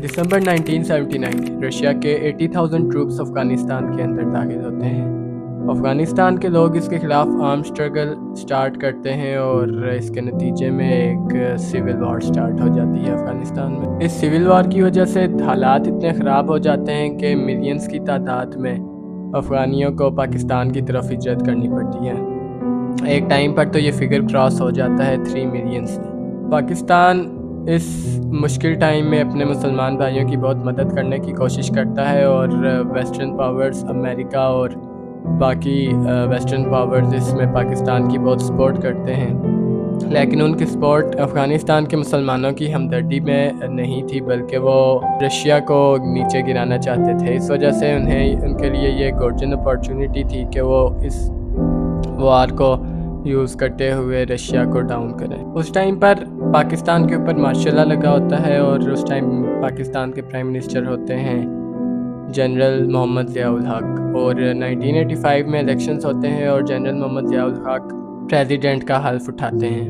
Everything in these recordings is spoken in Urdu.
دسمبر 1979 رشیا کے 80,000 ٹروپس افغانستان کے اندر داخل ہوتے ہیں۔ افغانستان کے لوگ اس کے خلاف عام سٹرگل سٹارٹ کرتے ہیں اور اس کے نتیجے میں ایک سول وار سٹارٹ ہو جاتی ہے افغانستان میں۔ اس سول وار کی وجہ سے حالات اتنے خراب ہو جاتے ہیں کہ ملینز کی تعداد میں افغانیوں کو پاکستان کی طرف ہجرت کرنی پڑتی ہے۔ ایک ٹائم پر تو یہ فگر کراس ہو جاتا ہے 3 ملین سے۔ پاکستان اس مشکل ٹائم میں اپنے مسلمان بھائیوں کی بہت مدد کرنے کی کوشش کرتا ہے اور ویسٹرن پاورز امریکہ اور باقی ویسٹرن پاورز اس میں پاکستان کی بہت سپورٹ کرتے ہیں، لیکن ان کی سپورٹ افغانستان کے مسلمانوں کی ہمدردی میں نہیں تھی، بلکہ وہ رشیا کو نیچے گرانا چاہتے تھے۔ اس وجہ سے ان کے لیے یہ گولڈن اپارچونٹی تھی کہ وہ اس وار کو یوز کرتے ہوئے رشیا کو ڈاؤن کریں۔ اس ٹائم پر پاکستان کے اوپر مارشل لا لگا ہوتا ہے اور اس ٹائم پاکستان کے پرائم منسٹر ہوتے ہیں جنرل محمد ضیاء الحق، اور 1985 میں الیکشنز ہوتے ہیں اور جنرل محمد ضیاء الحق پریزیڈنٹ کا حلف اٹھاتے ہیں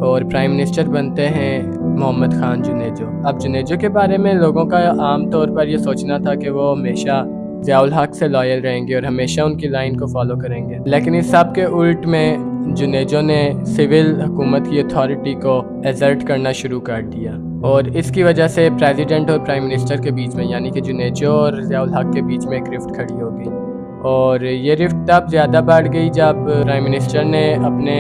اور پرائم منسٹر بنتے ہیں محمد خان جنیجو۔ اب جنیجو کے بارے میں لوگوں کا عام طور پر یہ سوچنا تھا کہ وہ ہمیشہ ضیاء الحق سے لائل رہیں گے اور ہمیشہ ان کی لائن کو فالو کریں گے، لیکن اس سب کے الٹ میں جنیجو نے سول حکومت کی اتھارٹی کو ایزرٹ کرنا شروع کر دیا، اور اس کی وجہ سے پریزیڈنٹ اور پرائم منسٹر کے بیچ میں یعنی کہ جنیجو اور ضیاء الحق کے بیچ میں ایک رفٹ کھڑی ہو گئی، اور یہ رفٹ تب زیادہ بڑھ گئی جب پرائم منسٹر نے اپنے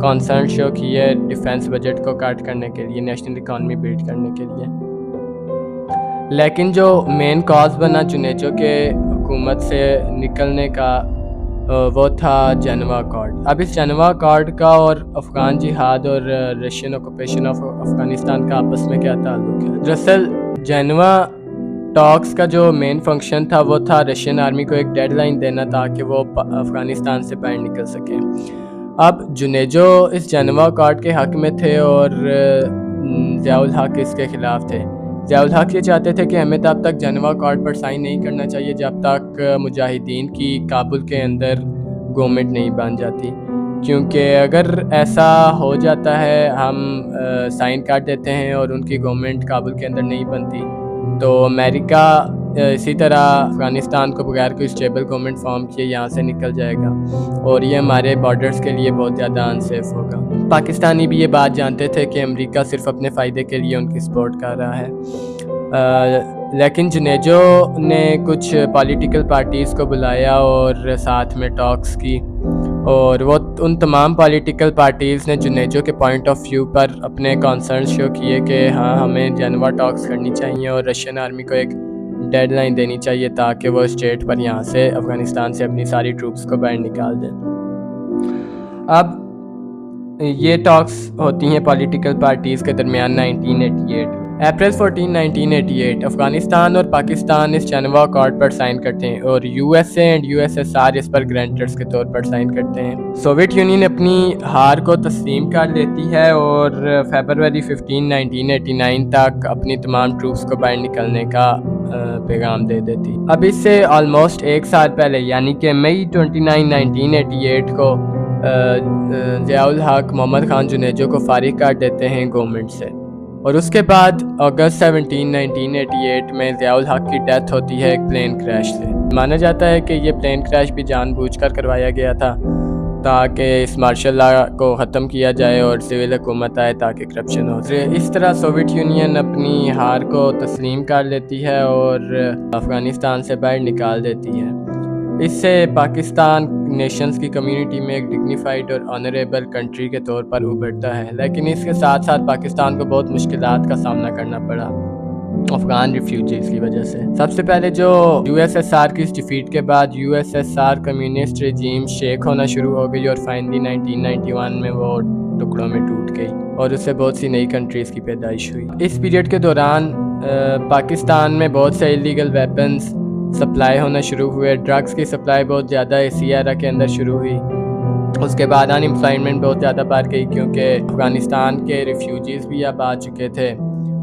کنسرن شو کیے ڈیفنس بجٹ کو کٹ کرنے کے لیے، نیشنل اکانومی بلڈ کرنے کے لیے، لیکن جو مین کاز بنا جنیجو کے حکومت سے نکلنے کا وہ تھا جنیوا اکارڈ۔ اب اس جنیوا اکارڈ کا اور افغان جہاد اور رشین آکوپیشن آف افغانستان کا آپس میں کیا تعلق ہے؟ دراصل جنیوا ٹاکس کا جو مین فنکشن تھا وہ تھا رشین آرمی کو ایک ڈیڈ لائن دینا تاکہ وہ افغانستان سے باہر نکل سکیں۔ اب جنیجو اس جنیوا اکارڈ کے حق میں تھے اور ضیاء الحق اس کے خلاف تھے۔ ضیاء الحق یہ چاہتے تھے کہ ہمیں تب تک جنیوا اکارڈ پر سائن نہیں کرنا چاہیے جب تک مجاہدین کی کابل کے اندر گورنمنٹ نہیں بن جاتی، کیونکہ اگر ایسا ہو جاتا ہے ہم سائن کر دیتے ہیں اور ان کی گورنمنٹ کابل کے اندر نہیں بنتی تو امریکہ اسی طرح افغانستان کو بغیر کوئی اسٹیبل گورنمنٹ فارم کیے یہاں سے نکل جائے گا اور یہ ہمارے بارڈرز کے لیے بہت زیادہ انسیف ہوگا۔ پاکستانی بھی یہ بات جانتے تھے کہ امریکہ صرف اپنے فائدے کے لیے ان کی سپورٹ کر رہا ہے، لیکن جنیجو نے کچھ پولیٹیکل پارٹیز کو بلایا اور ساتھ میں ٹاکس کی، اور وہ ان تمام پولیٹیکل پارٹیز نے جنیجو کے پوائنٹ آف ویو پر اپنے کنسرن شو کیے کہ ہاں ہمیں جنیوا ٹاکس کرنی چاہیے اور رشین آرمی کو ایک ڈیڈ لائن دینی چاہیے تاکہ وہ اسٹیٹ پر یہاں سے افغانستان سے اپنی ساری ٹروپس کو باہر نکال دیں۔ اب یہ ٹاکس ہوتی ہیں پولیٹیکل پارٹیز کے درمیان 1988۔ اپریل 14 1988 افغانستان اور پاکستان اس جنیوا اکارڈ پر سائن کرتے ہیں اور U S A and U S S R اس پر گرانٹرز کے طور پر سائن کرتے ہیں۔ سوویت یونین اپنی ہار کو تسلیم کر لیتی ہے اور فیبروری 15 1989 تک اپنی تمام ٹروپس کو باہر نکلنے کا پیغام دے دیتی۔ اب اس سے آلموسٹ ایک سال پہلے یعنی کہ مئی 29 1988 کو ضیاء الحق محمد خان جنیجو کو فارغ کر دیتے ہیں گورنمنٹ سے، اور اس کے بعد اگست 17 1988 میں ضیاء الحق کی ڈیتھ ہوتی ہے ایک پلین کریش سے۔ مانا جاتا ہے کہ یہ پلین کریش بھی جان بوجھ کر کروایا گیا تھا تاکہ اس مارشل لا کو ختم کیا جائے اور سول حکومت آئے تاکہ کرپشن ہو۔ اس طرح سوویت یونین اپنی ہار کو تسلیم کر لیتی ہے اور افغانستان سے باہر نکال دیتی ہے۔ اس سے پاکستان نیشنز کی کمیونٹی میں ایک ڈگنیفائڈ اور آنریبل کنٹری کے طور پر ابھرتا ہے، لیکن اس کے ساتھ ساتھ پاکستان کو بہت مشکلات کا سامنا کرنا پڑا افغان ریفیوجیز کی وجہ سے۔ سب سے پہلے جو یو ایس ایس آر کی اس ڈیفیٹ کے بعد U S S R communist regime shake ہونا شروع ہو گئی اور فائنلی 1991 میں وہ ٹکڑوں میں ٹوٹ گئی اور اس سے بہت سی نئی کنٹریز کی پیدائش ہوئی۔ اس پیریڈ کے دوران پاکستان میں بہت سے ایلیگل ویپنز سپلائی ہونا شروع ہوئے، ڈرگز کی سپلائی بہت زیادہ اسی ایرا کے اندر شروع ہوئی۔ اس کے بعد ان امپلائمنٹ بہت زیادہ بڑھ گئی کیونکہ افغانستان کے ریفیوجیز بھی اب آ چکے تھے۔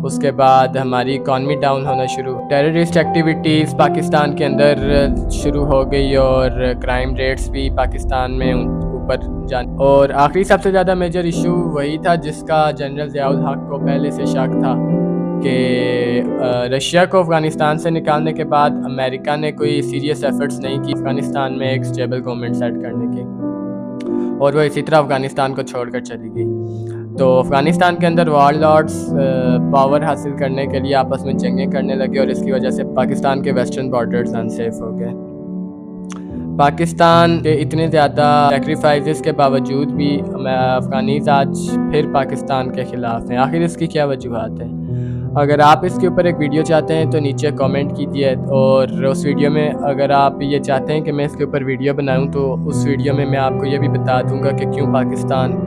اس کے بعد ہماری اکانومی ڈاؤن ہونا شروع، ٹیررسٹ ایکٹیویٹیز پاکستان کے اندر شروع ہو گئی اور کرائم ریٹس بھی پاکستان میں اوپر جانے، اور آخری سب سے زیادہ میجر ایشو وہی تھا جس کا جنرل ضیاء الحق کو پہلے سے شک تھا کہ رشیا کو افغانستان سے نکالنے کے بعد امریکہ نے کوئی سیریس ایفرٹس نہیں کی افغانستان میں ایک اسٹیبل گورنمنٹ سیٹ کرنے کی، اور وہ اسی طرح افغانستان کو چھوڑ کر چلی گئی۔ تو افغانستان کے اندر وار لارڈس پاور حاصل کرنے کے لیے آپس میں جنگیں کرنے لگے، اور اس کی وجہ سے پاکستان کے ویسٹرن بارڈرز انسیف ہو گئے۔ پاکستان کے اتنے زیادہ سیکریفائزز کے باوجود بھی افغانیز آج پھر پاکستان کے خلاف ہیں۔ آخر اس کی کیا وجوہات ہیں؟ اگر آپ اس کے اوپر ایک ویڈیو چاہتے ہیں تو نیچے کامنٹ کیجیے، اور اس ویڈیو میں اگر آپ یہ چاہتے ہیں کہ میں اس کے اوپر ویڈیو بناؤں تو اس ویڈیو میں آپ کو یہ بھی بتا دوں گا کہ کیوں پاکستان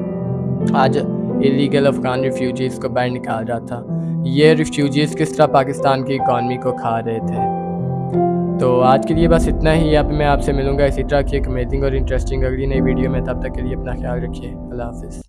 آج ایلیگل افغان ریفیوجیز کو باہر نکال رہا تھا، یہ ریفیوجیز کس طرح پاکستان کی اکانومی کو کھا رہے تھے۔ تو آج کے لیے بس اتنا ہی، اب میں آپ سے ملوں گا اسی طرح کی ایک امیزنگ اور انٹرسٹنگ اگلی نئی ویڈیو میں، تب تک کے لیے اپنا خیال رکھیے، اللہ حافظ۔